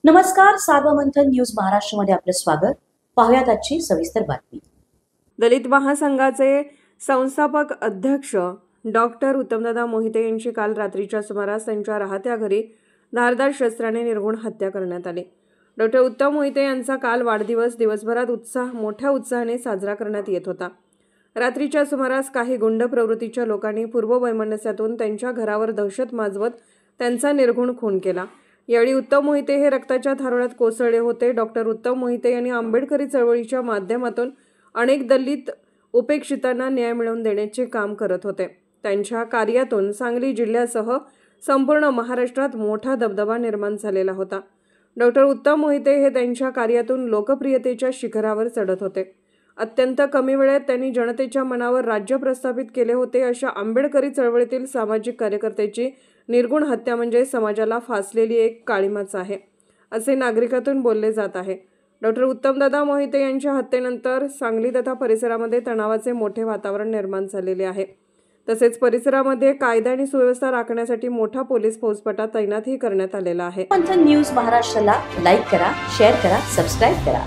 नमस्कार, सार्वमंथन न्यूज महाराष्ट्रमध्ये आपलं स्वागत. पाहुयात आजची सविस्तर बातमी. दलित महासंघाचे संस्थापक अध्यक्ष डॉक्टर उत्तमदादा मोहिते यांची काल रात्रीच्या सुमारास त्यांच्या राहत्या घरी धारदार शस्त्राने निर्घुण हत्या करण्यात आली. डॉक्टर उत्तम मोहिते यांचा काल वाढदिवस दिवसभरात मोठ्या उत्साहाने साजरा करण्यात येत होता. रात्रीच्या सुमारास काही गुंड प्रवृत्तीच्या लोकांनी पूर्व वैमनस्यातून त्यांच्या घरावर दहशत माजवत त्यांचा निर्घुण खून केला. यावेळी उत्तम मोहिते हे रक्ताच्या थारोळ्यात कोसळले होते. डॉक्टर उत्तम मोहिते यांनी आंबेडकरी चळवळीच्या माध्यमातून अनेक दलित उपेक्षितांना न्याय मिळवून देण्याचे काम करत होते. त्यांच्या कार्यातून सांगली जिल्ह्यासह संपूर्ण महाराष्ट्रात मोठा दबदबा निर्माण झालेला होता. डॉक्टर उत्तम मोहिते हे त्यांच्या कार्यातून लोकप्रियतेच्या शिखरावर चढत होते. अत्यंत कमी वेळेत त्यांनी जनतेच्या मनावर राज्य प्रस्थापित केले होते. अशा आंबेडकरी चळवळीतील सामाजिक कार्यकर्त्याची निर्घुण हत्या म्हणजे समाजाला फासलेली एक काळिमाच आहे, असे नागरिकातून बोलले जात आहे. डॉक्टर उत्तमदादा मोहिते यांच्या हत्येनंतर सांगली तथा परिसरामध्ये तणावाचे मोठे वातावरण निर्माण झालेले आहे. तसेच परिसरामध्ये कायदा आणि सुव्यवस्था राखण्यासाठी मोठा पोलीस फौजपटा तैनातही करण्यात आलेला आहे. मंथन न्यूज महाराष्ट्राला लाईक करा, शेअर करा, सबस्क्राईब करा.